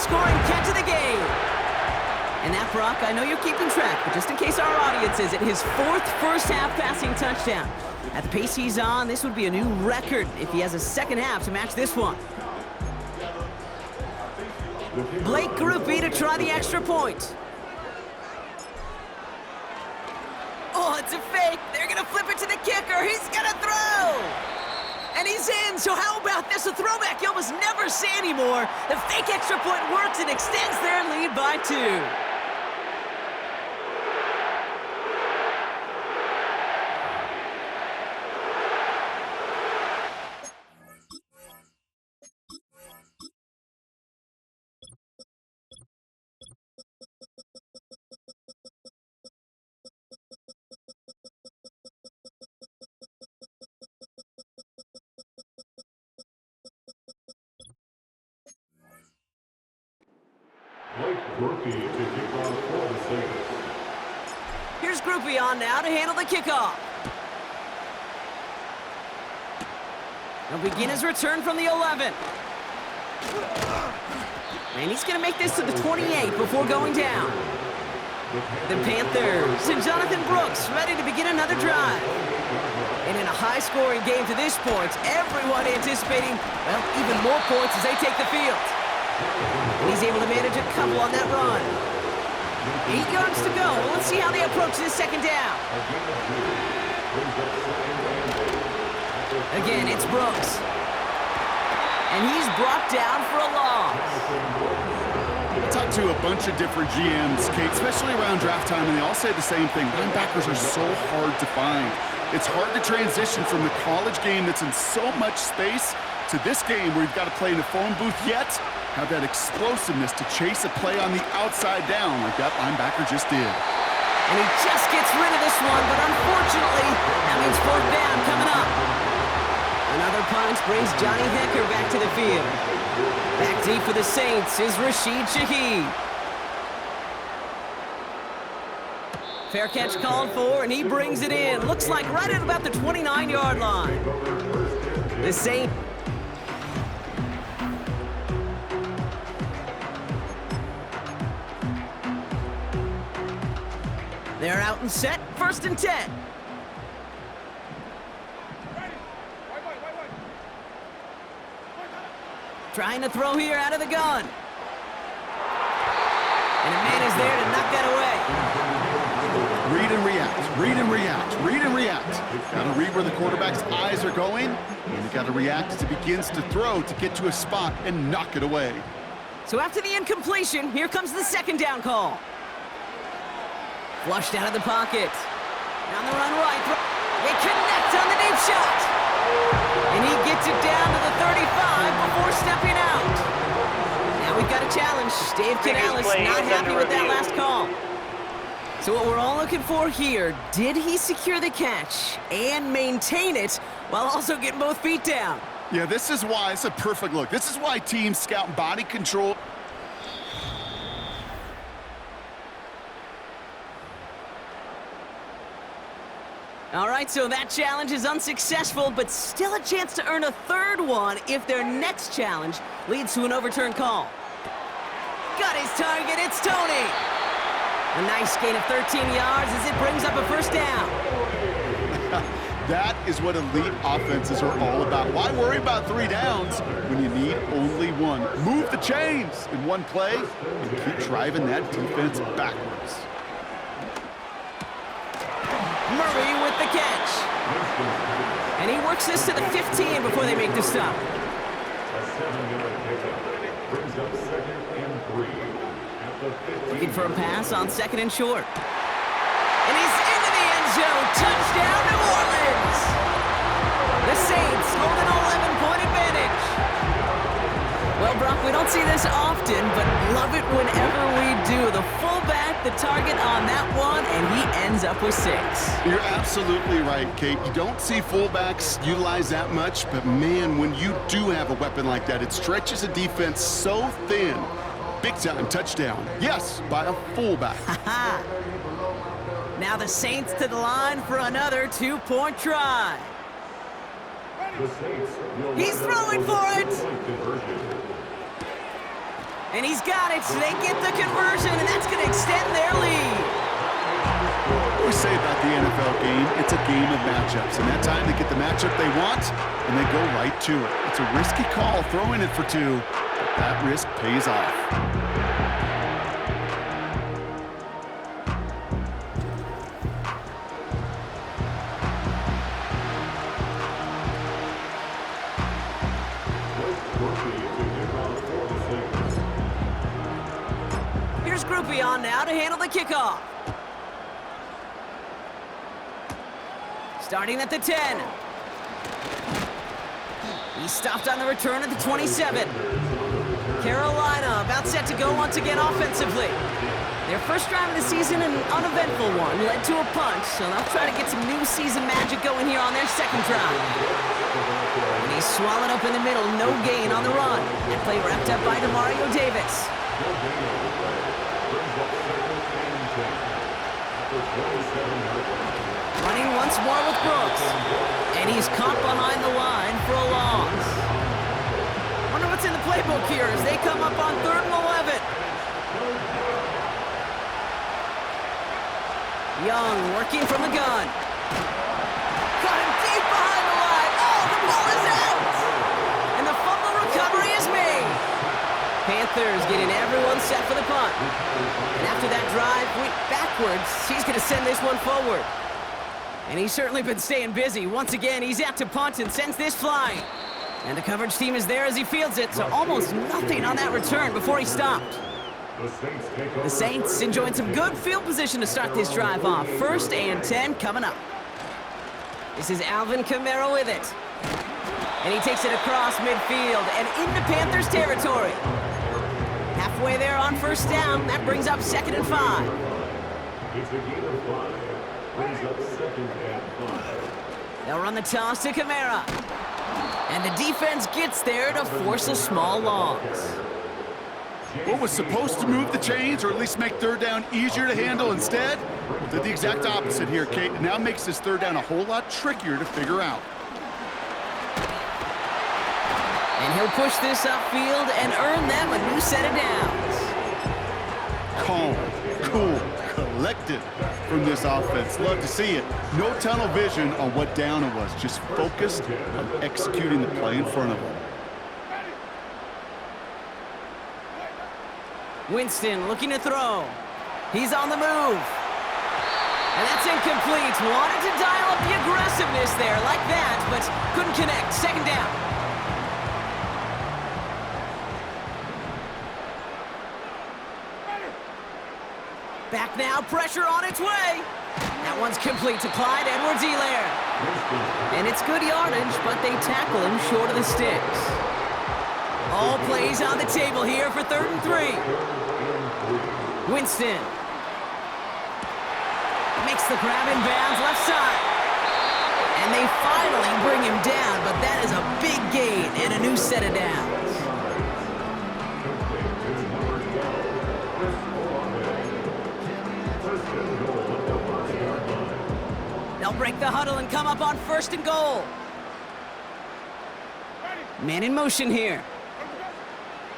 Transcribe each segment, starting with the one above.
scoring catch of the game. And that, Brock, I know you're keeping track, but just in case our audience isn't, his 4th first-half passing touchdown. At the pace he's on, this would be a new record if he has a second half to match this one. Blake Grupe to try the extra point. Oh, it's a fake. They're going to flip it to the kicker. He's going to throw. And he's in. So how about this? A throwback you almost never see anymore. The fake extra point works and extends their lead by 2. Here's Grupe on now to handle the kickoff. He'll begin his return from the 11. And he's going to make this to the 28 before going down. The Panthers and Jonathan Brooks ready to begin another drive. And in a high-scoring game to this point, everyone anticipating, well, even more points as they take the field. And he's able to manage a couple on that run. 8 yards to go. Well, let's see how they approach this second down. Again, it's Brooks. And he's brought down for a loss. I talked to a bunch of different GMs, Kate, especially around draft time, and they all say the same thing. Linebackers are so hard to find. It's hard to transition from the college game that's in so much space to this game where you've got to play in a phone booth, yet have that explosiveness to chase a play on the outside down like that linebacker just did. And he just gets rid of this one, but unfortunately, that means 4th down coming up. Another punt brings Johnny Hecker back to the field. Back deep for the Saints is Rashid Shaheed. Fair catch called for, and he brings it in. Looks like right at about the 29-yard line. The Saints. They're out and set, 1st and 10. Trying to throw here out of the gun. And a man is there to knock that away. Read and react, read and react, read and react. Got to read where the quarterback's eyes are going, and you got to react as he begins to throw to get to a spot and knock it away. So after the incompletion, here comes the 2nd down call. Flushed out of the pocket. Down the run right. They connect on the deep shot. And he gets it down to the 35 before stepping out. Now we've got a challenge. Dave Canales not happy with that last call. So what we're all looking for here, did he secure the catch and maintain it while also getting both feet down? Yeah, this is why it's a perfect look. This is why teams scout body control. All right, so that challenge is unsuccessful, but still a chance to earn a 3rd one if their next challenge leads to an overturned call. Got his target, it's Tony. A nice gain of 13 yards as it brings up a 1st down. That is what elite offenses are all about. Why worry about 3 downs when you need only 1? Move the chains in one play and keep driving that defense backwards. Murray with the catch. And he works this to the 15 before they make the stop. Looking for a pass on 2nd and short. And he's into the end zone. Touchdown, New Orleans. The Saints hold an 11-point advantage. Well, Brock, we don't see this often, but love it whenever we do. The fullback, the target on that one, and he ends up with 6. You're absolutely right, Kate. You don't see fullbacks utilize that much, but man, when you do have a weapon like that, it stretches a defense so thin. Big-time touchdown. Yes, by a fullback. Now the Saints to the line for another 2-point try. He's throwing for it. And he's got it. They get the conversion, and that's going to extend their lead. We say about the NFL game, it's a game of matchups. And that time they get the matchup they want, and they go right to it. It's a risky call throwing it for two, but that risk pays off. Here's Groupie on now to handle the kickoff. Starting at the 10. He's stopped on the return at the 27. Carolina about set to go once again offensively. Their first drive of the season, an uneventful one, led to a punt, so they'll try to get some new season magic going here on their second drive. And he's swallowed up in the middle, no gain on the run. That play wrapped up by Demario Davis. Running once more with Brooks. And he's caught behind the line for a loss. Wonder what's in the playbook here as they come up on 3rd and 11. Young working from the gun. Got him deep behind the line. Oh, the ball is out! And the fumble recovery is made. Panthers getting everyone set for the punt. And after that drive went backwards, he's going to send this one forward. And he's certainly been staying busy. Once again, he's out to punt and sends this flying. And the coverage team is there as he fields it, so almost nothing on that return before he stopped. The Saints enjoying some good field position to start this drive off. 1st and 10 coming up. This is Alvin Kamara with it. And he takes it across midfield and into Panthers territory. Halfway there on 1st down. That brings up 2nd and 5. It's a gain of 5. Brings up 2nd and 5. They'll run the toss to Kamara. And the defense gets there to force a small loss. What was supposed to move the chains, or at least make 3rd down easier to handle instead, did the exact opposite here, Kate. It now makes this 3rd down a whole lot trickier to figure out. And he'll push this upfield and earn them a new set of downs. Calm, cool, collected from this offense. Love to see it. No tunnel vision on what down it was. Just focused on executing the play in front of them. Winston looking to throw. He's on the move. And that's incomplete. Wanted to dial up the aggressiveness there like that, but couldn't connect. 2nd down. Back now, pressure on its way. That one's complete to Clyde Edwards-Helaire. And it's good yardage, but they tackle him short of the sticks. All plays on the table here for 3rd and 3. Winston makes the grab in bounds left side. And they finally bring him down, but that is a big gain and a new set of downs. They'll break the huddle and come up on 1st and goal. Man in motion here.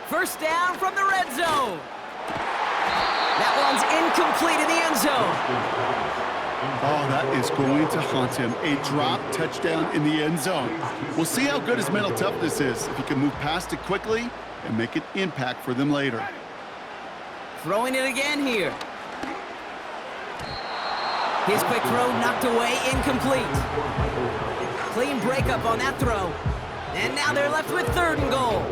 1st down from the red zone. That one's incomplete in the end zone. Oh, that is going to haunt him. A drop touchdown in the end zone. We'll see how good his mental toughness is, if he can move past it quickly and make an impact for them later. Throwing it again here. His quick throw knocked away, incomplete. Clean breakup on that throw. And now they're left with 3rd and goal.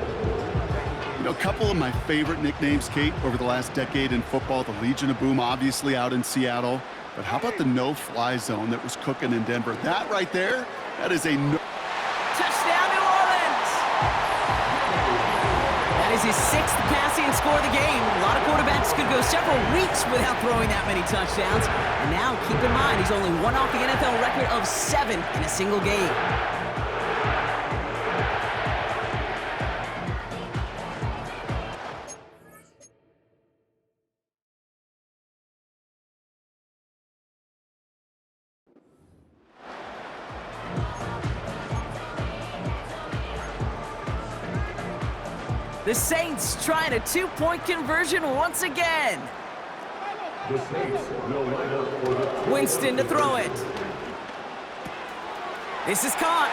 You know, a couple of my favorite nicknames, Kate, over the last decade in football. The Legion of Boom, obviously, out in Seattle. But how about the no-fly zone that was cooking in Denver? That right there, that is a no... Touchdown, New Orleans! That is his 6th passing score of the game. A lot of quarterbacks could go several weeks without throwing that many touchdowns. And now, keep in mind, he's only one off the NFL record of 7 in a single game. The Saints trying a two-point conversion once again. The Saints will line up for the Winston to throw it. This is caught.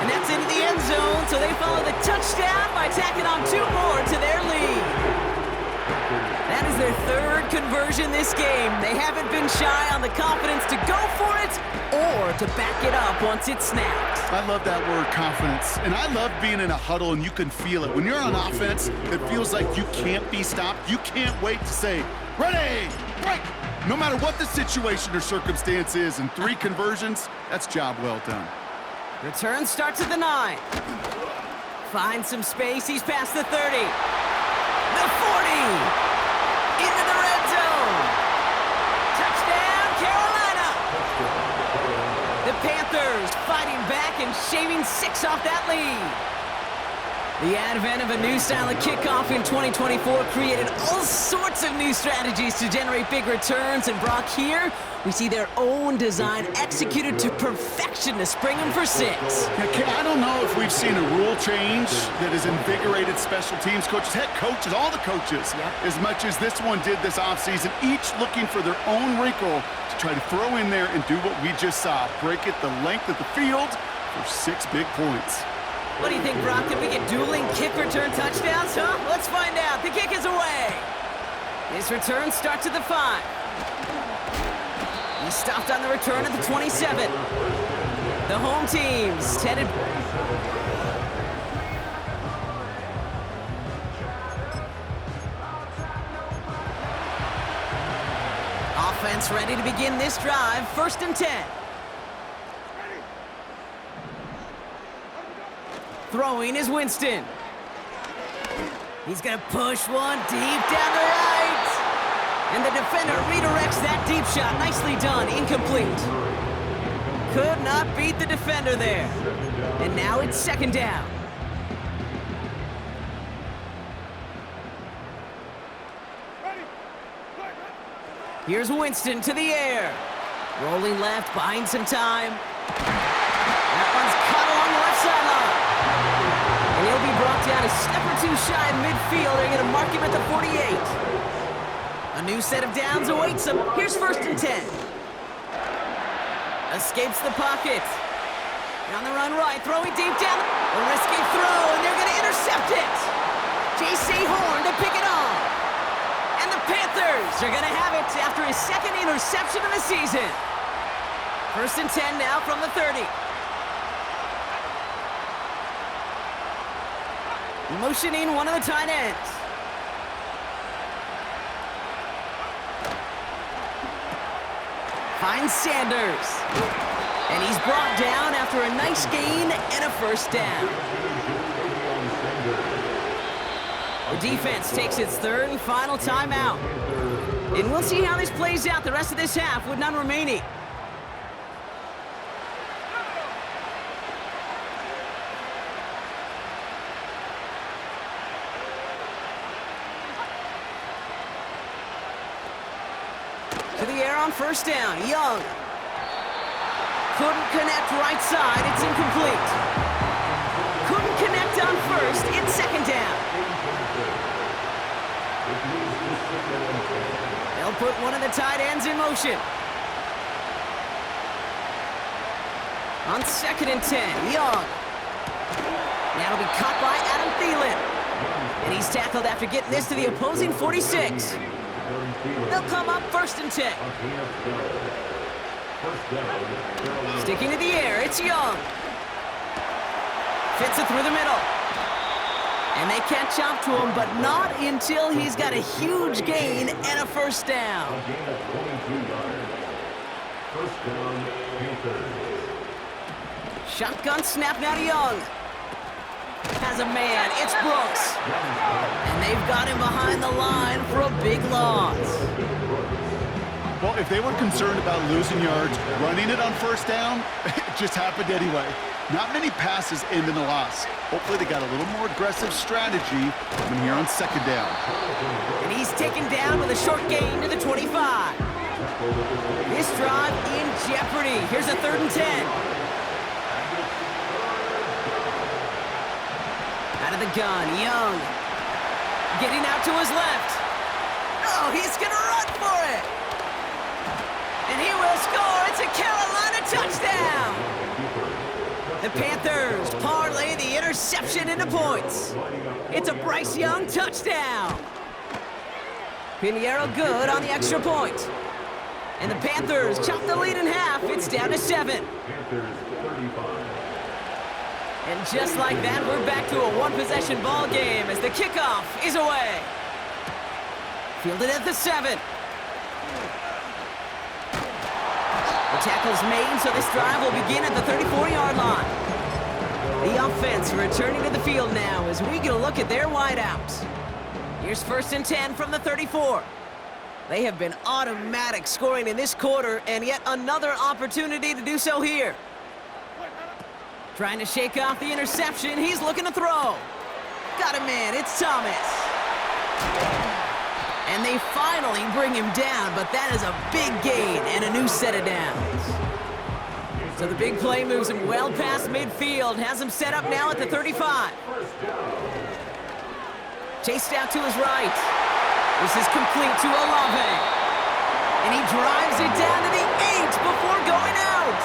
And that's into the end zone, so they follow the touchdown by tacking on 2 more to their lead. That is their 3rd conversion this game. They haven't been shy on the confidence to go for it or to back it up once it's snapped. I love that word, confidence. And I love being in a huddle and you can feel it. When you're on offense, it feels like you can't be stopped. You can't wait to say, ready, break. No matter what the situation or circumstance is, in 3 conversions, that's job well done. Return starts at the 9. Finds some space. He's past the 30. The 40. Into the red zone. Touchdown, Carolina. The Panthers fighting back and shaving 6 off that lead. The advent of a new style of kickoff in 2024 created all sorts of new strategies to generate big returns. And Brock, here we see their own design executed to perfection to spring them for 6. Yeah, I don't know if we've seen a rule change that has invigorated special teams coaches, head coaches, all the coaches, as much as this one did this offseason, each looking for their own wrinkle to try to throw in there and do what we just saw, break it the length of the field for 6 big points. What do you think, Brock? Can we get dueling kick return touchdowns, huh? Let's find out. The kick is away. His return starts at the 5. He stopped on the return at the 27. The home team's headed. Offense ready to begin this drive. 1st and 10. Throwing is Winston. He's going to push one deep down the right. And the defender redirects that deep shot. Nicely done. Incomplete. Could not beat the defender there. And now it's 2nd down. Here's Winston to the air. Rolling left, buying some time. That one's cut along the left sideline. And he'll be brought down a step or 2 shy of midfield. They're going to mark him at the 48. A new set of downs awaits him. Here's 1st and 10. Escapes the pocket. On the run right, throwing deep down. A risky throw, and they're going to intercept it. J.C. Horn to pick it off. And the Panthers are going to have it after his 2nd interception of the season. 1st and 10 now from the 30. Motioning one of the tight ends. Finds Sanders. And he's brought down after a nice gain and a 1st down. The defense takes its 3rd and final timeout. And we'll see how this plays out the rest of this half with none remaining. To the air on 1st down. Young. Couldn't connect right side. It's incomplete. Couldn't connect on 1st. It's 2nd down. They'll put one of the tight ends in motion. On 2nd and 10. Young. Now it'll be caught by Adam Thielen. And he's tackled after getting this to the opposing 46. They'll come up 1st and 10. Sticking to the air, it's Young. Fits it through the middle. And they catch up to him, but not until he's got a huge gain and a 1st down. Shotgun snap now to Young. Has a man, it's Brooks. And they've got him behind the line for a big loss. Well, if they were concerned about losing yards, running it on 1st down, it just happened anyway. Not many passes end in a loss. Hopefully they got a little more aggressive strategy coming here on 2nd down. And he's taken down with a short gain to the 25. This drive in jeopardy. Here's a 3rd and 10. Out of the gun, Young. getting out to his left. Oh, he's going to run for it. And he will score. It's a Carolina touchdown. The Panthers parlay the interception into points. It's a Bryce Young touchdown. Pinheiro good on the extra point. And the Panthers chop the lead in half. It's down to 7. And just like that, we're back to a one-possession ball game as the kickoff is away. Fielded at the 7. The tackle's made, so this drive will begin at the 34-yard line. The offense returning to the field now as we get a look at their wideouts. Here's 1st and 10 from the 34. They have been automatic scoring in this quarter, and yet another opportunity to do so here. Trying to shake off the interception. He's looking to throw. Got him in. It's Thomas. And they finally bring him down, but that is a big gain and a new set of downs. So the big play moves him well past midfield, has him set up now at the 35. Chased out to his right. This is complete to Olave. And he drives it down to the 8 before going out.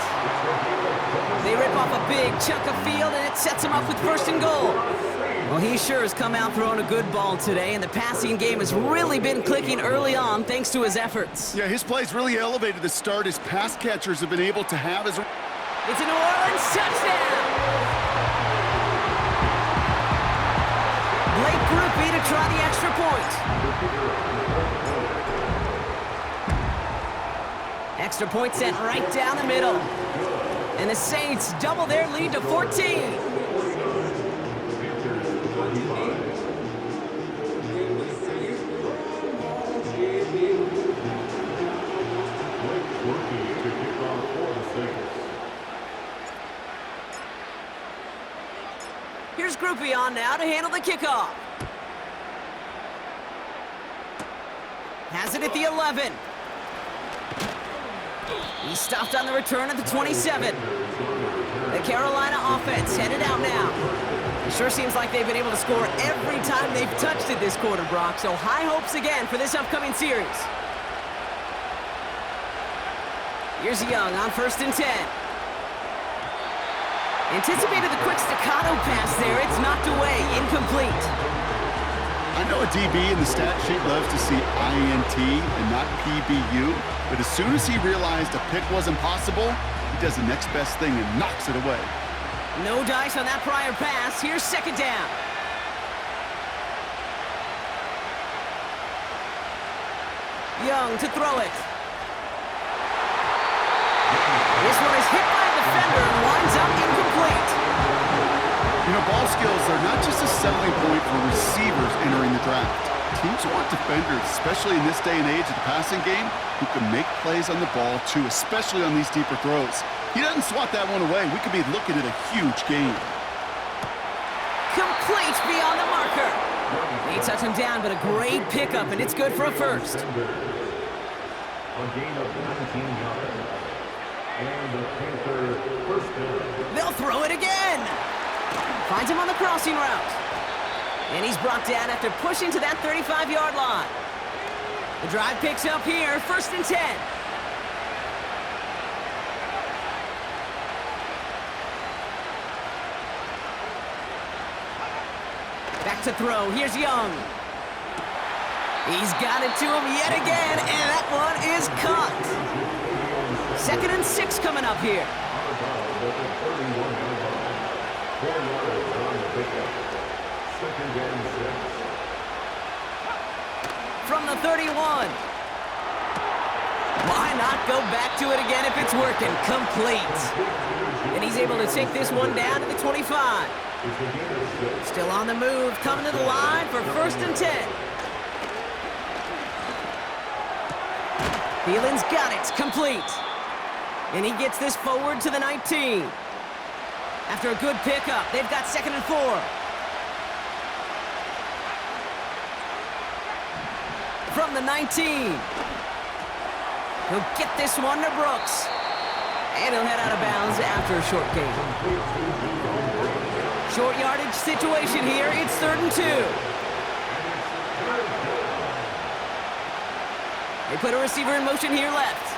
They rip off a big chunk of field, and it sets him up with 1st and goal. Well, he sure has come out throwing a good ball today, and the passing game has really been clicking early on thanks to his efforts. Yeah, his play's really elevated the start his pass catchers have been able to have. It's a New Orleans touchdown! Blake Grupe to try the extra point. Extra point sent right down the middle. And the Saints double their lead to 14. Here's Grupe on now to handle the kickoff. Has it at the 11. He's stopped on the return at the 27. The Carolina offense headed out now. It sure seems like they've been able to score every time they've touched it this quarter, Brock. So high hopes again for this upcoming series. Here's Young on 1st and 10. Anticipated the quick staccato pass there. It's knocked away, incomplete. I know a DB in the stat sheet loves to see INT and not PBU, but as soon as he realized a pick wasn't possible, he does the next best thing and knocks it away. No dice on that prior pass. Here's 2nd down. Young to throw it. This one is hit by a defender and winds up incomplete. You know, ball skills are not just a selling point for receivers entering the draft. Teams want defenders, especially in this day and age of the passing game, who can make plays on the ball too, especially on these deeper throws. He doesn't swat that one away. We could be looking at a huge game. Complete beyond the marker. He touched him down, but a great pickup, and it's good for a first. A gain of 19 yards. And the Panthers first down. They'll throw it again. Finds him on the crossing route. And he's brought down after pushing to that 35-yard line. The drive picks up here, 1st and 10. Back to throw. Here's Young. He's got it to him yet again, and that one is caught. 2nd and 6 coming up here. From the 31. Why not go back to it again if it's working? Complete. And he's able to take this one down to the 25. Still on the move, coming to the line for 1st and 10. Thielen's got it, complete. And he gets this forward to the 19. After a good pickup, they've got 2nd and 4. From the 19. He'll get this one to Brooks. And he'll head out of bounds after a short gain. Short yardage situation here. It's 3rd and 2. They put a receiver in motion here left.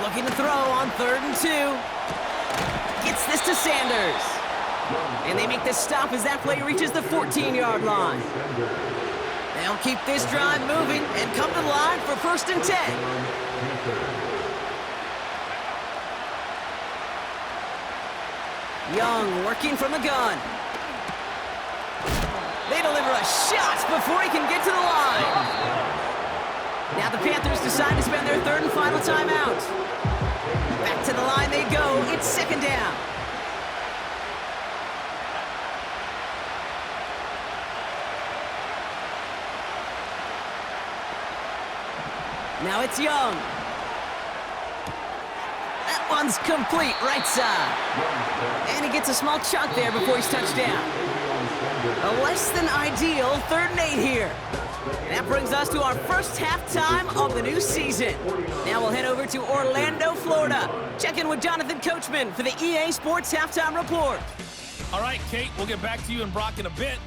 Looking to throw on 3rd and 2. Gets this to Sanders. And they make the stop as that play reaches the 14-yard line. They'll keep this drive moving and come to the line for 1st and 10. Young working from the gun. They deliver a shot before he can get to the line. Now the Panthers decide to spend their 3rd and final timeout. Back to the line they go. It's 2nd down. Now it's Young. That one's complete, right side. And he gets a small chunk there before he's touched down. A less than ideal 3rd and 8 here. And that brings us to our first halftime of the new season. Now we'll head over to Orlando, Florida. Check in with Jonathan Coachman for the EA Sports Halftime Report. All right, Kate, we'll get back to you and Brock in a bit.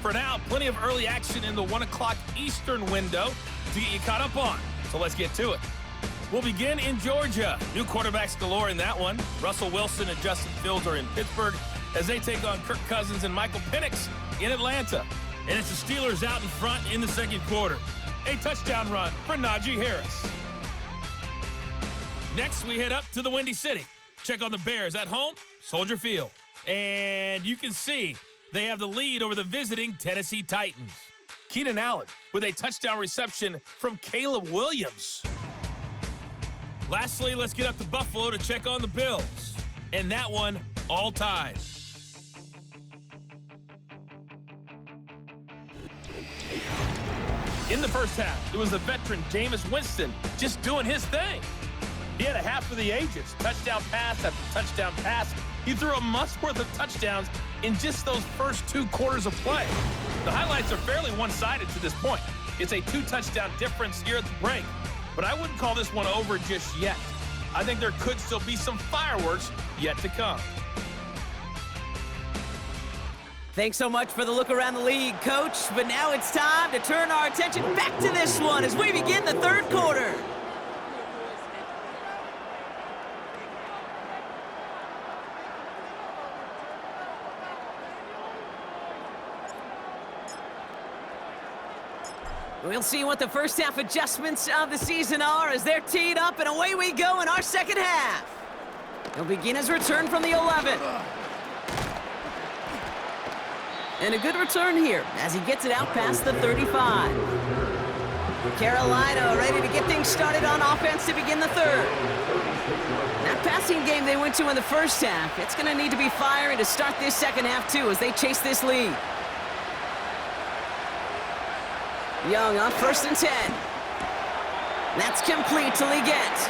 For now, plenty of early action in the 1 o'clock Eastern window to get you caught up on. So let's get to it. We'll begin in Georgia. New quarterbacks galore in that one. Russell Wilson and Justin Fields are in Pittsburgh as they take on Kirk Cousins and Michael Penix in Atlanta. And it's the Steelers out in front in the 2nd quarter. A touchdown run for Najee Harris. Next, we head up to the Windy City. Check on the Bears at home, Soldier Field. And you can see they have the lead over the visiting Tennessee Titans. Keenan Allen with a touchdown reception from Caleb Williams. Lastly, let's get up to Buffalo to check on the Bills. And that one, all tied. In the first half, it was the veteran Jameis Winston just doing his thing. He had a half for the ages, touchdown pass after touchdown pass. He threw a month's worth of touchdowns in just those first 2 quarters of play. The highlights are fairly one-sided to this point. It's a 2-touchdown difference here at the break, but I wouldn't call this one over just yet. I think there could still be some fireworks yet to come. Thanks so much for the look around the league, Coach. But now it's time to turn our attention back to this one as we begin the 3rd quarter. We'll see what the first half adjustments of the season are as they're teed up, and away we go in our 2nd half. He'll begin his return from the 11. And a good return here as he gets it out past the 35. Carolina ready to get things started on offense to begin the 3rd. That passing game they went to in the first half, it's going to need to be fiery to start this 2nd half too as they chase this lead. Young on 1st and 10. That's complete to Leggett.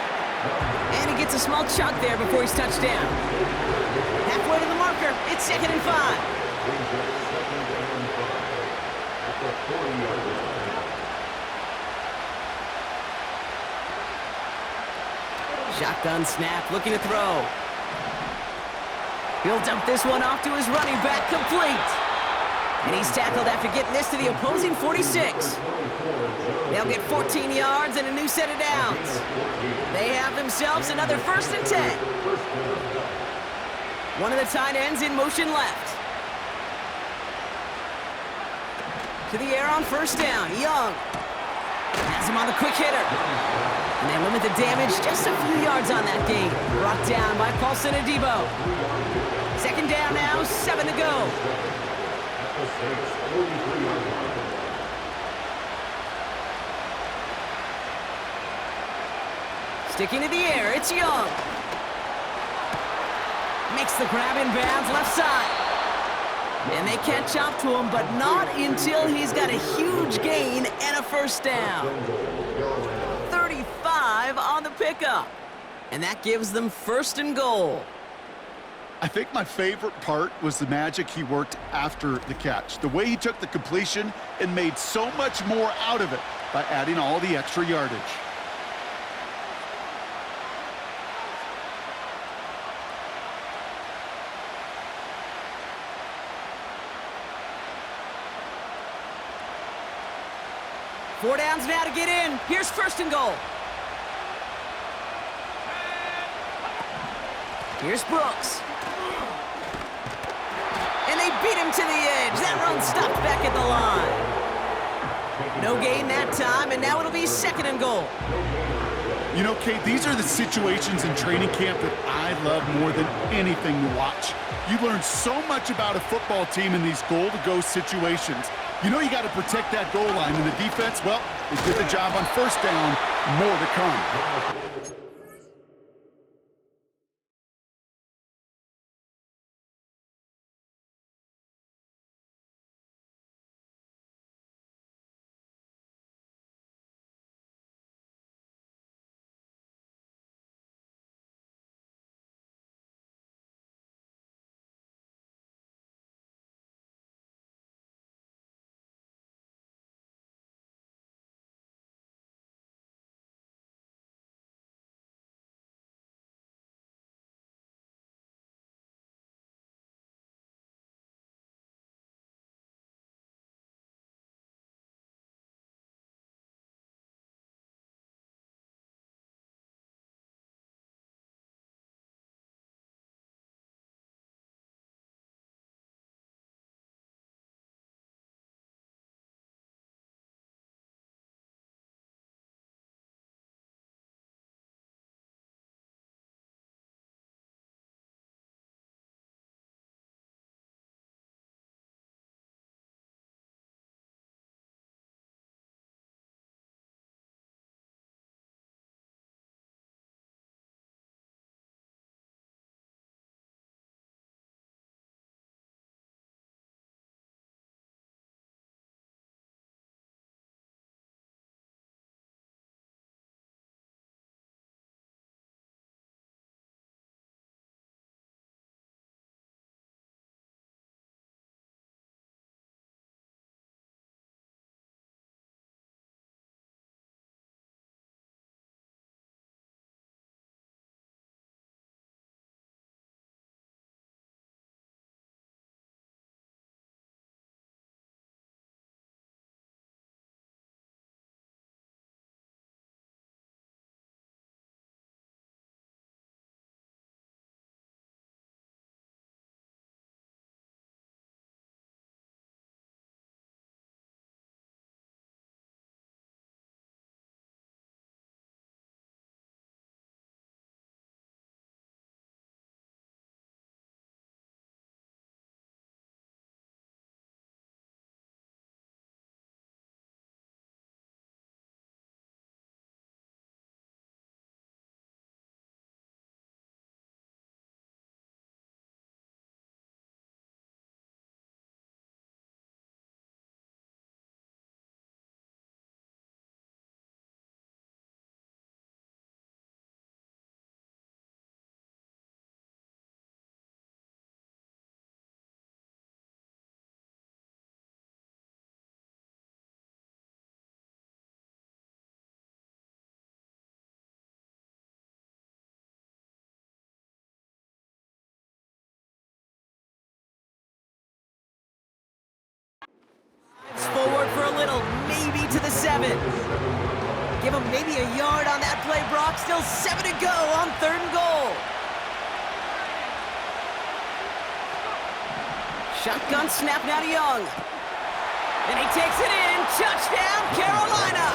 And he gets a small chunk there before he's touched down. Halfway to the marker, it's 2nd and 5. Shotgun snap, looking to throw. He'll dump this one off to his running back, complete. And he's tackled after getting this to the opposing 46. They'll get 14 yards and a new set of downs. They have themselves another 1st and 10. One of the tight ends in motion left. To the air on 1st down, Young. Has him on the quick hitter. And they limit the damage just a few yards on that gain. Brought down by Paulson Adebo. 2nd down now, 7 to go. Sticking to the air, it's Young. Makes the grab in bounds left side. And they catch up to him, but not until he's got a huge gain and a 1st down. 35 on the pickup. And that gives them 1st and goal. I think my favorite part was the magic he worked after the catch. The way he took the completion and made so much more out of it by adding all the extra yardage. 4 downs now to get in. Here's first and goal. Here's Brooks. And they beat him to the edge. That run stopped back at the line. No gain that time, and now it'll be second and goal. You know, Kate, these are the situations in training camp that I love more than anything to watch. You learn so much about a football team in these goal-to-go situations. You know you got to protect that goal line, and the defense, well, they did the job on first down. More to come. Forward for a little, maybe to the 7. Give him maybe a yard on that play, Brock. Still 7 to go on 3rd and goal. Shotgun snap now to Young. And he takes it in. Touchdown, Carolina.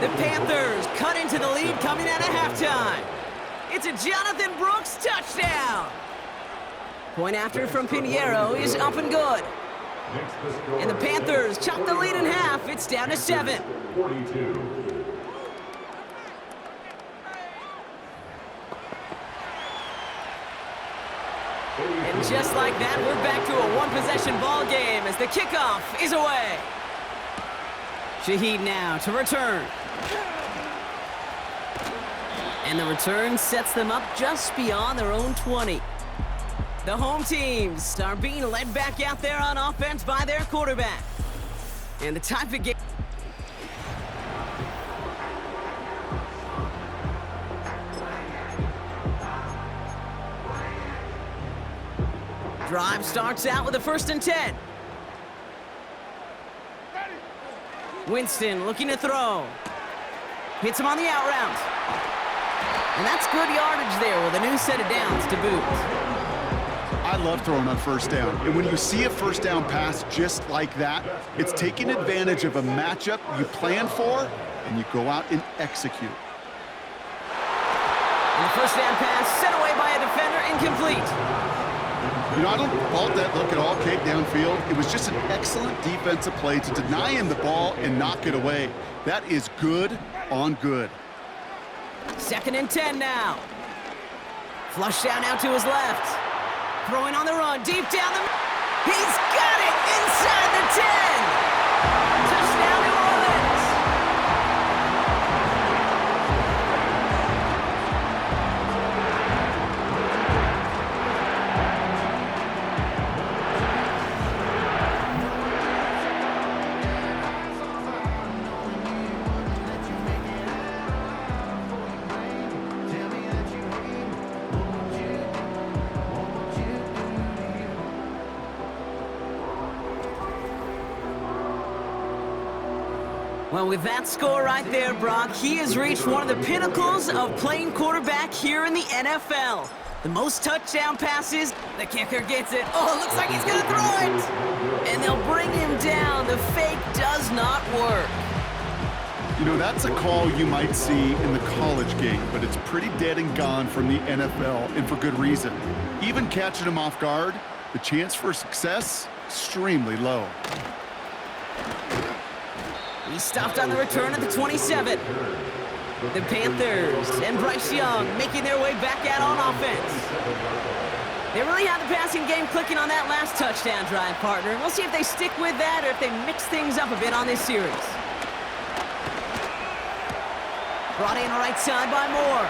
The Panthers cut into the lead coming out of halftime. It's a Jonathan Brooks touchdown. Point after from Pinheiro is up and good. And the Panthers chop the lead in half. It's down to 7. 42. And just like that, we're back to a one-possession ball game as the kickoff is away. Shaheed now to return. And the return sets them up just beyond their own 20. The home teams are being led back out there on offense by their quarterback. And the type of game... Drive starts out with a 1st and 10. Winston looking to throw. Hits him on the out route. And that's good yardage there with a new set of downs to boot. I love throwing on first down. And when you see a first down pass just like that, it's taking advantage of a matchup you plan for, and you go out and execute. And the first down pass sent away by a defender, incomplete. You know, I don't fault that look at all, Kate, downfield. It was just an excellent defensive play to deny him the ball and knock it away. That is good on good. 2nd and 10 now. Flush down now to his left. Throwing on the run, deep down the... He's got it inside the 10! Touchdown, New Orleans! Well, with that score right there, Brock, he has reached one of the pinnacles of playing quarterback here in the NFL. The most touchdown passes, the kicker gets it. Oh, it looks like he's going to throw it! And they'll bring him down. The fake does not work. You know, that's a call you might see in the college game, but it's pretty dead and gone from the NFL, and for good reason. Even catching him off guard, the chance for success, extremely low. He stopped on the return at the 27. The Panthers and Bryce Young making their way back out on offense. They really had the passing game clicking on that last touchdown drive, partner. We'll see if they stick with that or if they mix things up a bit on this series. Brought in right side by Moore.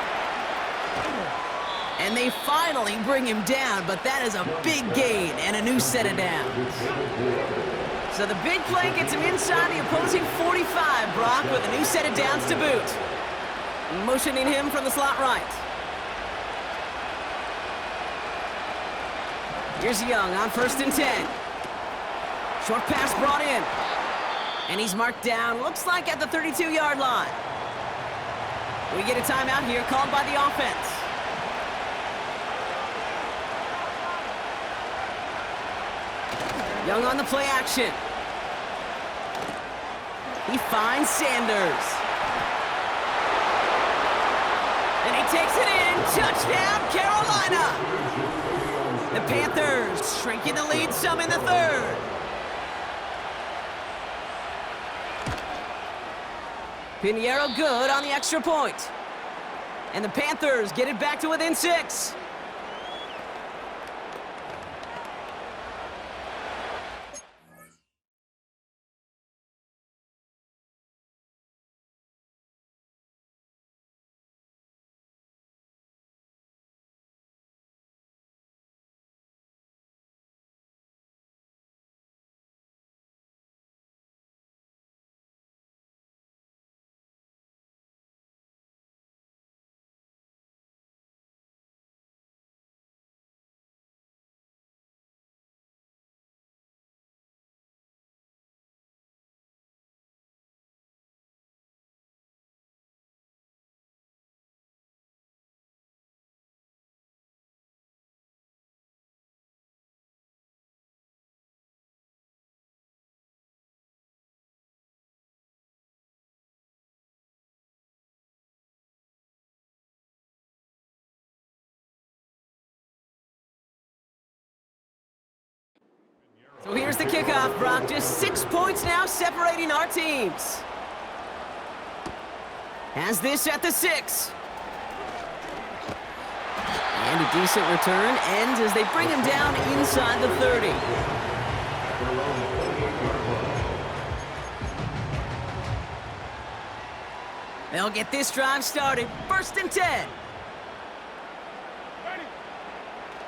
And they finally bring him down, but that is a big gain and a new set of downs. So the big play gets him inside the opposing 45, Brock, with a new set of downs to boot. Motioning him from the slot right. Here's Young on 1st and 10. Short pass brought in. And he's marked down, looks like at the 32-yard line. We get a timeout here called by the offense. Young on the play action. He finds Sanders. And he takes it in. Touchdown, Carolina. The Panthers shrinking the lead some in the 3rd. Pinheiro good on the extra point. And the Panthers get it back to within 6. So here's the kickoff, Brock. Just 6 points now separating our teams. Has this at the 6. And a decent return ends as they bring him down inside the 30. They'll get this drive started. 1st and 10.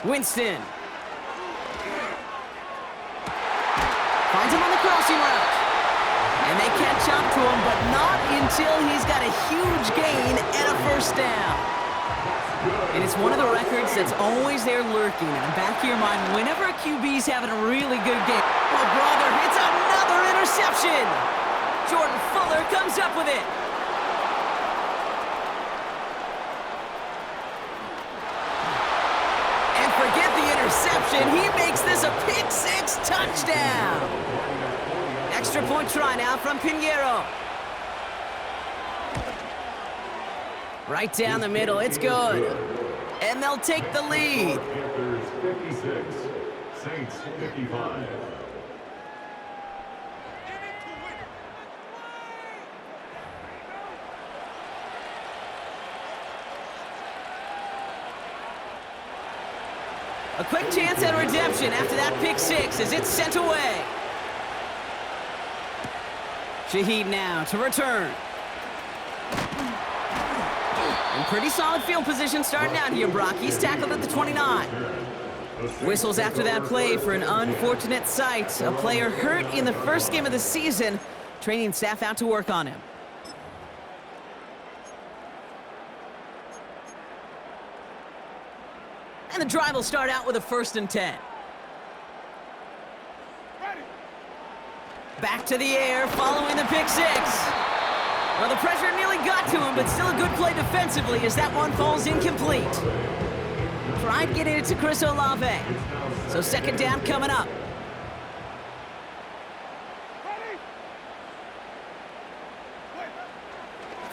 Winston. Finds him on the crossing route. And they catch up to him, but not until he's got a huge gain and a 1st down. And it's one of the records that's always there lurking in the back of your mind whenever a QB's having a really good game. Oh, brother, it's another interception. Jordan Fuller comes up with it. And forget the interception. He makes this a pick-six touchdown. Extra point try now from Pinheiro. Right down the middle, it's good. And they'll take the lead. Panthers 56, Saints 55. A quick chance at redemption after that pick six as it's sent away. Shaheed now to return. In pretty solid field position starting out here, Brock. He's tackled at the 29. Whistles after that play for an unfortunate sight. A player hurt in the first game of the season. Training staff out to work on him. And the drive will start out with a 1st and 10. Back to the air following the pick six. Well, the pressure nearly got to him, but still a good play defensively as that one falls incomplete. Tried getting it to Chris Olave. So 2nd down coming up.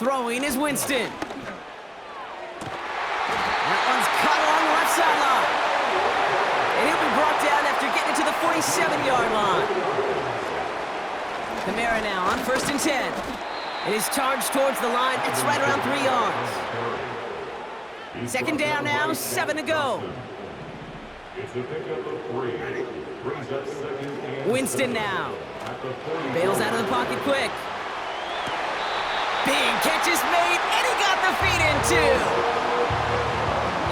Throwing is Winston. That one's caught along the left sideline. And he'll be brought down after getting it to the 47-yard line. Kamara now on 1st and 10. It is charged towards the line. It's right around 3 yards. 2nd down now, 7 to go. It's a pickup of 3. Brings up 2nd and Winston now. at the 40. Bails out of the pocket quick. Big catch is made, and he got the feet in too.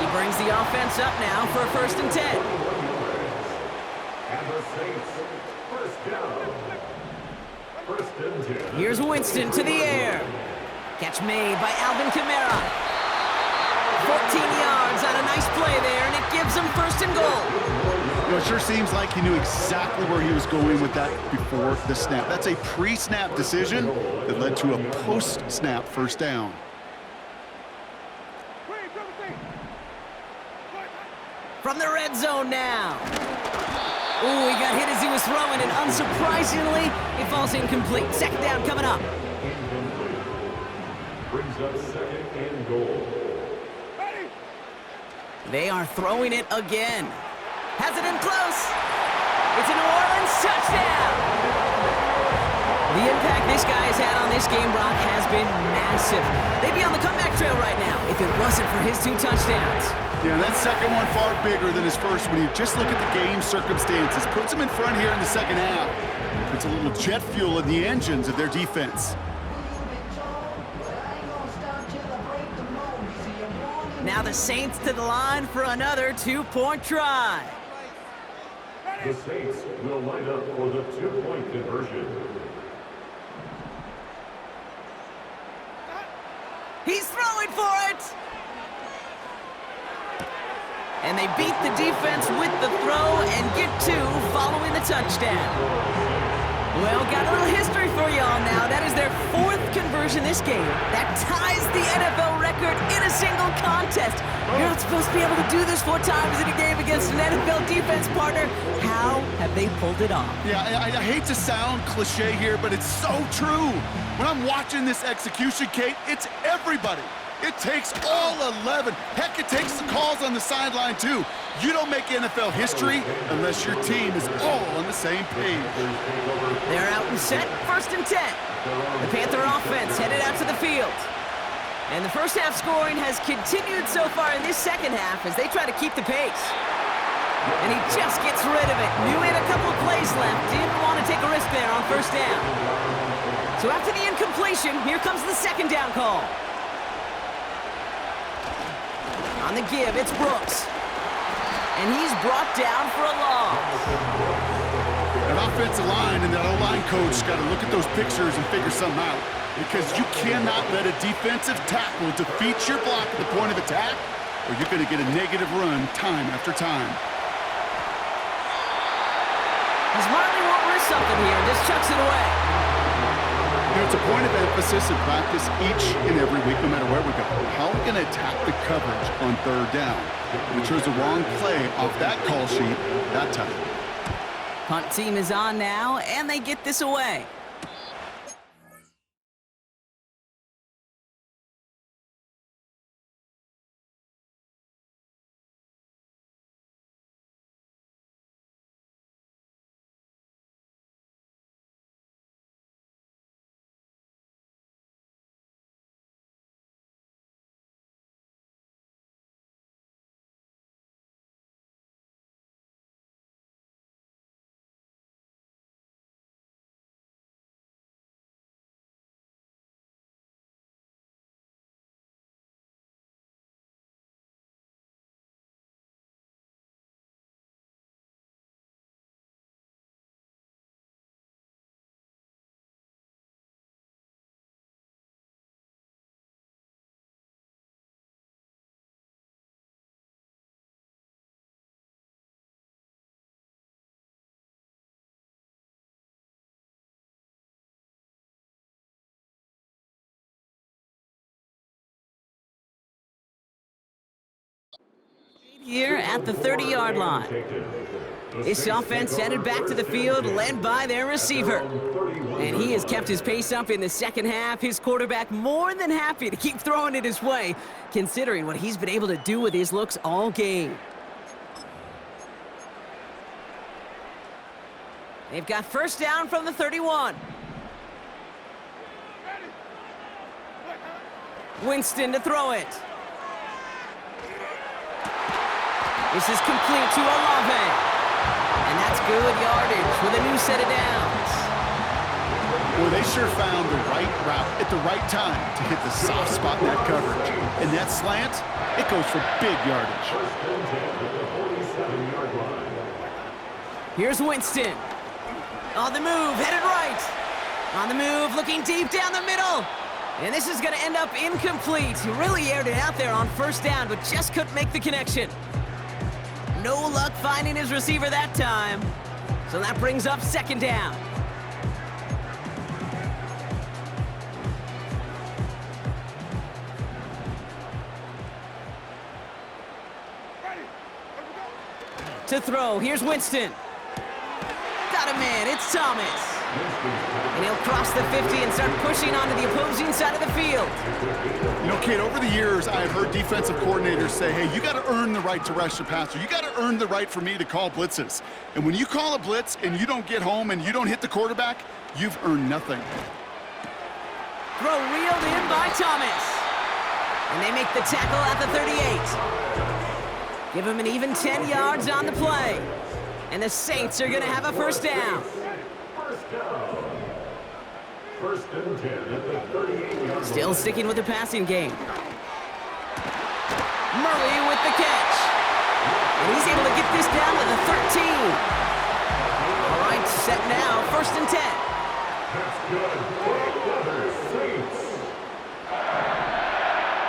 He brings the offense up now for a 1st and 10. And the Saints, 1st down. 1st and 10. Here's Winston to the air. Catch made by Alvin Kamara. 14 yards on a nice play there, and it gives him 1st and goal. You know, it sure seems like he knew exactly where he was going with that before the snap. That's a pre-snap decision that led to a post-snap 1st down. From the red zone now. Ooh, he got hit as he was throwing, and unsurprisingly, it falls incomplete. 2nd down coming up. Incomplete. Brings up 2nd and goal. They are throwing it again. Has it in close. It's a New Orleans touchdown. The impact this guy has had on this game, Brock, has been massive. They'd be on the comeback trail right now if it wasn't for his 2 touchdowns. Yeah, that second one far bigger than his first when you just look at the game circumstances. Puts him in front here in the 2nd half. Puts a little jet fuel in the engines of their defense. Now the Saints to the line for another 2-point try. The Saints will line up for the 2-point conversion. He's throwing for it. And they beat the defense with the throw and get 2 following the touchdown. Well, got a little history for y'all now. That is their 4th conversion this game. That ties the NFL record in a single contest. You're not supposed to be able to do this 4 times in a game against an NFL defense partner. How have they pulled it off? Yeah, I hate to sound cliche here, but it's so true. When I'm watching this execution, Kate, it's everybody. It takes all 11. Heck, it takes the calls on the sideline, too. You don't make NFL history unless your team is all on the same page. They're out and set, 1st and 10. The Panther offense headed out to the field. And the first half scoring has continued so far in this 2nd half as they try to keep the pace. And he just gets rid of it. Knew he had a couple of plays left. Didn't want to take a risk there on 1st down. So after the incompletion, here comes the 2nd down call. On the give, it's Brooks. And he's brought down for a loss. That offensive line and that O-line coach got to look at those pictures and figure something out. Because you cannot let a defensive tackle defeat your block at the point of attack, or you're going to get a negative run time after time. He's Marley won't risk something here, just chucks it away. You know, it's a point of emphasis in practice each and every week, no matter where we go. How are we going to attack the coverage on third down? We chose the wrong play off that call sheet that time. Punt team is on now, and they get this away. Here at the 30-yard line. This offense headed back to the field, led by their receiver. And he has kept his pace up in the second half. His quarterback more than happy to keep throwing it his way, considering what he's been able to do with his looks all game. They've got first down from the 31. Winston to throw it. This is complete to Olave. And that's good yardage with a new set of downs. Well, they sure found the right route at the right time to hit the soft spot in that coverage. And that slant, it goes for big yardage. Here's Winston. On the move, headed right. On the move, looking deep down the middle. And this is going to end up incomplete. He really aired it out there on first down, but just couldn't make the connection. No luck finding his receiver that time. So that brings up second down. To throw, here's Winston. Got him in, it's Thomas. And he'll cross the 50 and start pushing onto the opposing side of the field. You know, Kate, over the years, I've heard defensive coordinators say, hey, you got to earn the right to rush the passer. You got to earn the right for me to call blitzes. And when you call a blitz and you don't get home and you don't hit the quarterback, you've earned nothing. Throw reeled in by Thomas. And they make the tackle at the 38. Give him an even 10 yards on the play. And the Saints are going to have a first down. First and 10 at the 38-yard line. Still sticking with the passing game. Murray with the catch. And he's able to get this down to the 13. All right, set now, first and 10. That's good. Another Saints.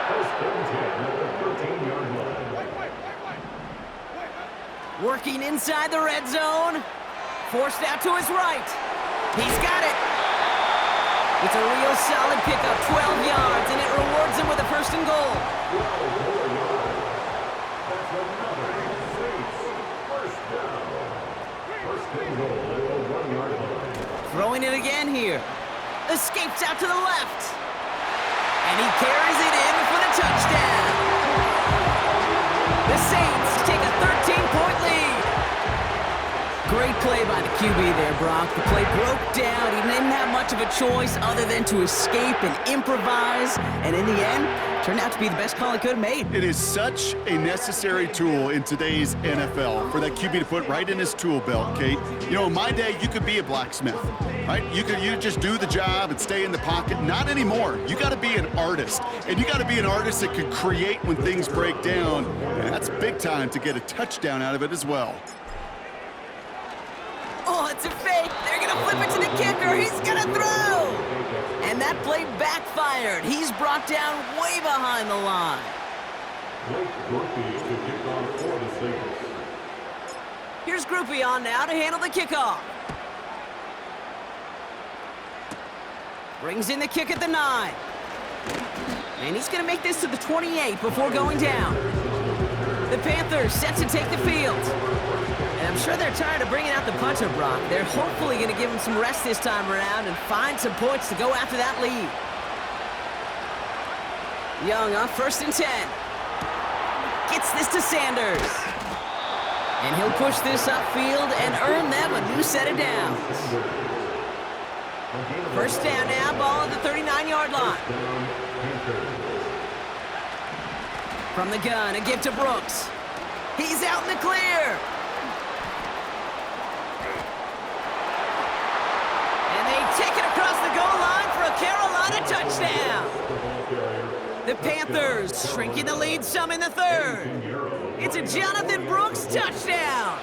First and 10 at the 13-yard line. Working inside the red zone. Forced out to his right. He's got it. It's a real solid pickup, 12 yards, and it rewards him with a first and goal. Throwing it again here. Escapes out to the left. And he carries it in for the touchdown. The Saints take a 13-point lead. Great play by the QB there, Brock. The play broke down. He didn't have much of a choice other than to escape and improvise. And in the end, turned out to be the best call he could have made. It is such a necessary tool in today's NFL for that QB to put right in his tool belt, Kate. You know, in my day, you could be a blacksmith, right? You just do the job and stay in the pocket. Not anymore. You got to be an artist. And you got to be an artist that can create when things break down. And that's big time to get a touchdown out of it as well. Oh, it's a fake. They're going to flip it to the kicker. He's going to throw. And that play backfired. He's brought down way behind the line. Here's Groupie on now to handle the kickoff. Brings in the kick at the 9. And he's going to make this to the 28 before going down. The Panthers set to take the field. And I'm sure they're tired of bringing out the punter, Brock. They're hopefully going to give him some rest this time around and find some points to go after that lead. Young on 1st and 10. Gets this to Sanders. And he'll push this upfield and earn them a new set of downs. 1st down now, ball at the 39-yard line. From the gun, a give to Brooks. He's out in the clear. And they take it across the goal line for a Carolina touchdown. The Panthers shrinking the lead some in the 3rd. It's a Jonathan Brooks touchdown.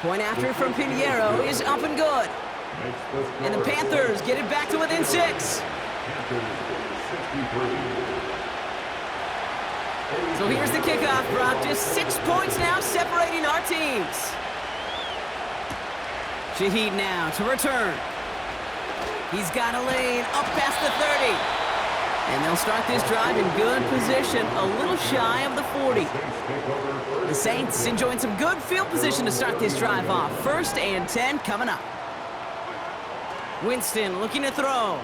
Point after from Pinheiro is up and good. And the Panthers get it back to within 6. So here's the kickoff, Brock. Just 6 points now separating our teams. Shaheed now to return. He's got a lane up past the 30. And they'll start this drive in good position, a little shy of the 40. The Saints enjoying some good field position to start this drive off. 1st and 10 coming up. Winston looking to throw.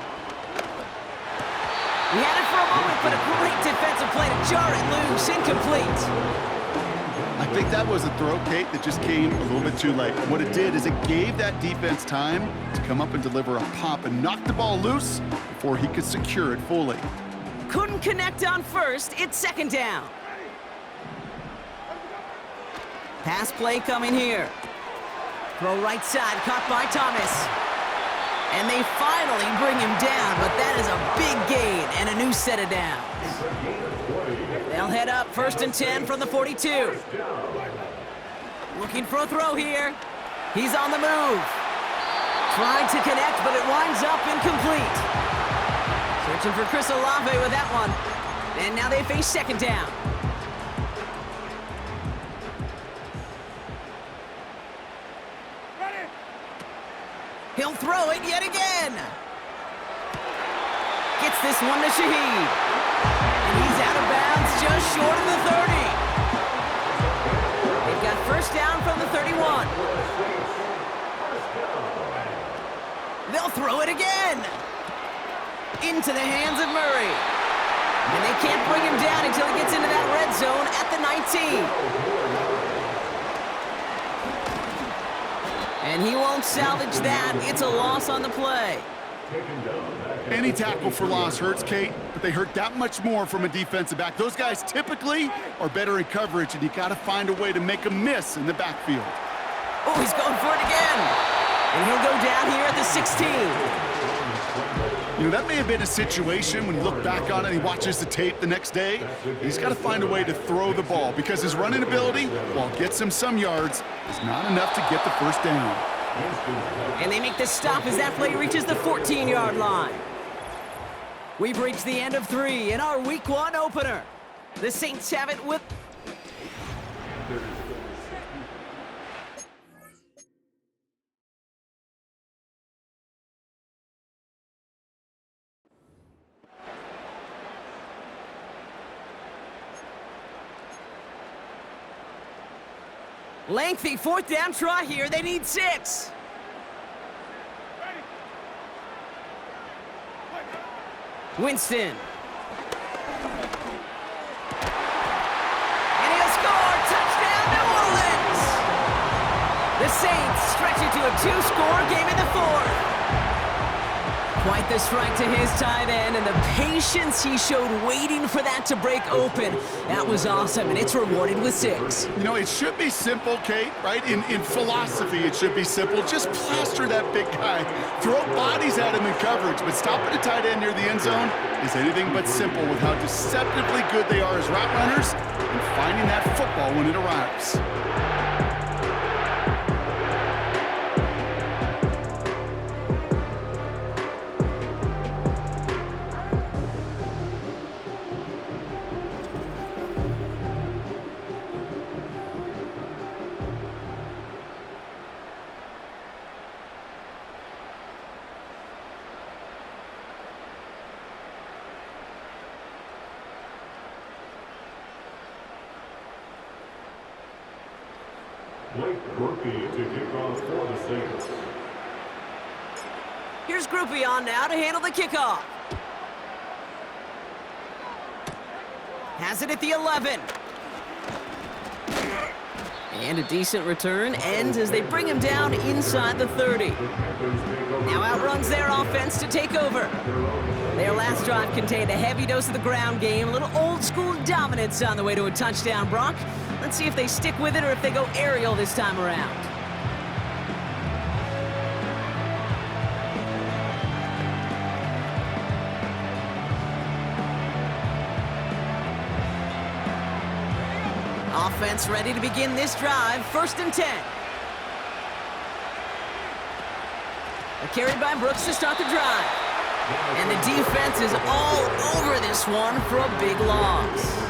He had it for a moment, but a great defensive play to jar it loose, incomplete. I think that was a throw, Kate, that just came a little bit too late. What it did is it gave that defense time to come up and deliver a pop and knock the ball loose before he could secure it fully. Couldn't connect on 1st, it's 2nd down. Pass play coming here. Throw right side, caught by Thomas. And they finally bring him down, but that is a big gain and a new set of downs. They'll head up 1st and 10 from the 42. Looking for a throw here. He's on the move. Trying to connect, but it winds up incomplete. Searching for Chris Olave with that one. And now they face 2nd down. He'll throw it yet again. Gets this one to Shaheed. And he's out of bounds just short of the 30. They've got 1st down from the 31. They'll throw it again. Into the hands of Murray. And they can't bring him down until he gets into that red zone at the 19. And he won't salvage that. It's a loss on the play. Any tackle for loss hurts, Kate, but they hurt that much more from a defensive back. Those guys typically are better in coverage, and you got to find a way to make a miss in the backfield. Oh, he's going for it again. And he'll go down here at the 16. You know, that may have been a situation when you look back on it and he watches the tape the next day. He's got to find a way to throw the ball because his running ability, while it gets him some yards, is not enough to get the 1st down. And they make the stop as that play reaches the 14-yard line. We've reached the end of 3 in our Week 1 opener. The Saints have it with... Lengthy 4th down try here. They need 6. Winston. And he'll score. Touchdown, New Orleans. The Saints stretch it to a 2-score game in the 4th. Quite the strike to his tight end, and the patience he showed waiting for that to break open. That was awesome, and it's rewarded with 6. You know, it should be simple, Kate, right? In philosophy, it should be simple. Just plaster that big guy. Throw bodies at him in coverage, but stopping a tight end near the end zone is anything but simple with how deceptively good they are as route runners and finding that football when it arrives. Blake Groupie to kick off for the Saints. Here's Groupie on now to handle the kickoff. Has it at the 11. And a decent return ends as they bring him down inside the 30. Now outruns their offense to take over. Their last drive contained a heavy dose of the ground game, a little old-school dominance on the way to a touchdown, Brock. Let's see if they stick with it or if they go aerial this time around. Offense ready to begin this drive, 1st and 10. Carried by Brooks to start the drive. And the defense is all over this one for a big loss.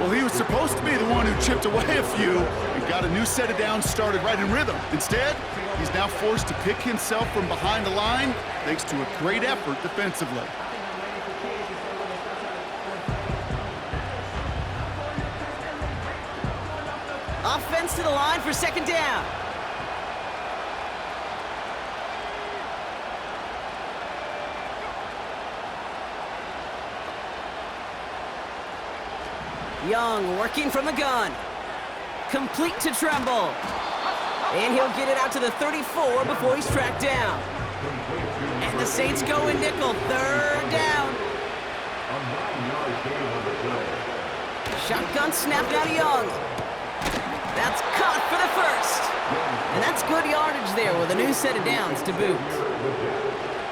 Well, he was supposed to be the one who chipped away a few and got a new set of downs started right in rhythm. Instead, he's now forced to pick himself from behind the line thanks to a great effort defensively. Offense to the line for 2nd down. Young working from the gun. Complete to Tremble. And he'll get it out to the 34 before he's tracked down. And the Saints go in nickel, 3rd down. Shotgun snap now to Young. That's caught for the 1st. And that's good yardage there with a new set of downs to boot.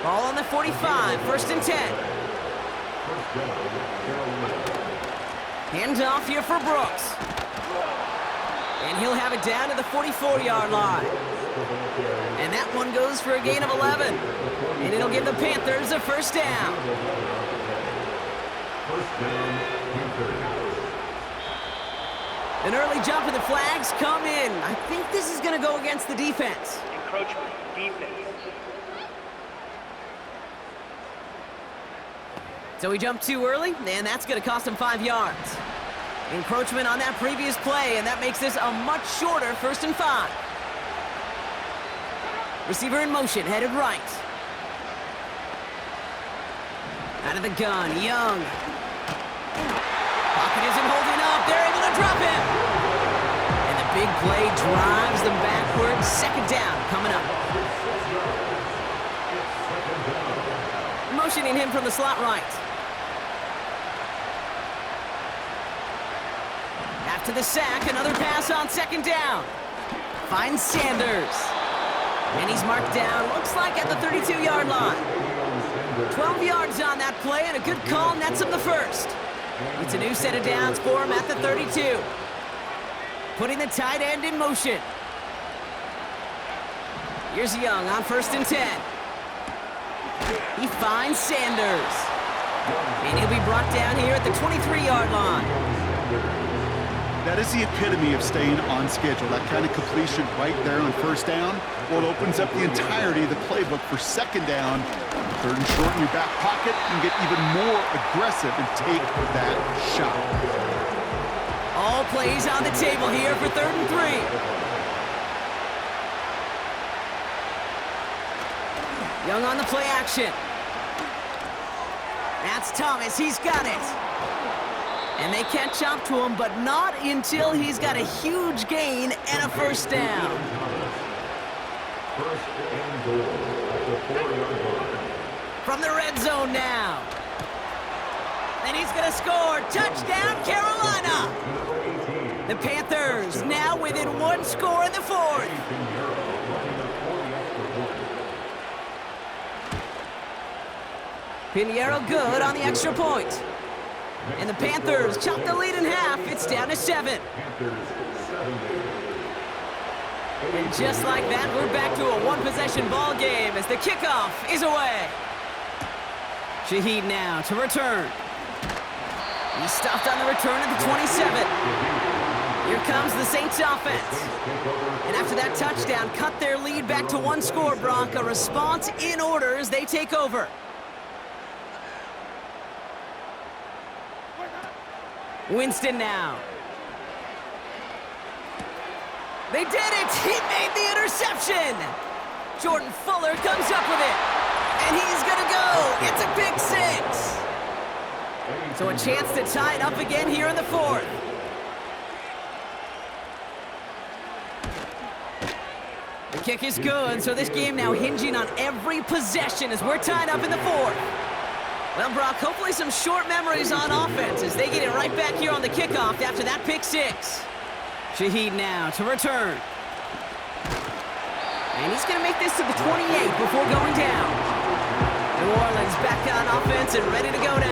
Ball on the 45, 1st and 10. Hands off here for Brooks. And he'll have it down to the 44-yard line. And that one goes for a gain of 11. And it'll give the Panthers a 1st down. 1st down, Panthers. An early jump and the flags come in. I think this is going to go against the defense. Encroachment, defense. So he jumped too early, and that's going to cost him 5 yards. Encroachment on that previous play, and that makes this a much shorter 1st and 5. Receiver in motion, headed right. Out of the gun, Young. Pocket isn't holding up. They're able to drop him. And the big play drives them backwards. 2nd down coming up. Motioning him from the slot right. After the sack, another pass on 2nd down. Finds Sanders. And he's marked down, looks like at the 32-yard line. 12 yards on that play, and a good call nets him the 1st. It's a new set of downs for him at the 32. Putting the tight end in motion. Here's Young on 1st and 10. He finds Sanders. And he'll be brought down here at the 23-yard line. That is the epitome of staying on schedule. That kind of completion right there on 1st down. Well, it opens up the entirety of the playbook for 2nd down. 3rd and short in your back pocket. You can get even more aggressive and take that shot. All plays on the table here for 3rd and 3. Young on the play action. That's Thomas. He's got it. And they catch up to him, but not until he's got a huge gain and a 1st down. 1st and goal at the 4-yard line. From the red zone now. And he's going to score. Touchdown, Carolina. The Panthers now within 1 score in the 4th. Pinheiro good on the extra point. And the Panthers chop the lead in half. It's down to 7. And just like that, we're back to a 1-possession ball game as the kickoff is away. Shaheed now to return. He's stopped on the return at the 27. Here comes the Saints offense. And after that touchdown, cut their lead back to 1 score, Brock. A response in order as they take over. Winston now. They did it! He made the interception! Jordan Fuller comes up with it. And he's gonna go! It's a pick six! So a chance to tie it up again here in the fourth. The kick is good, so this game now hinging on every possession as we're tied up in the fourth. Well, Brock, hopefully some short memories on offense as they get it right back here on the kickoff after that pick six. Shaheed now to return. And he's going to make this to the 28 before going down. New Orleans back on offense and ready to go now.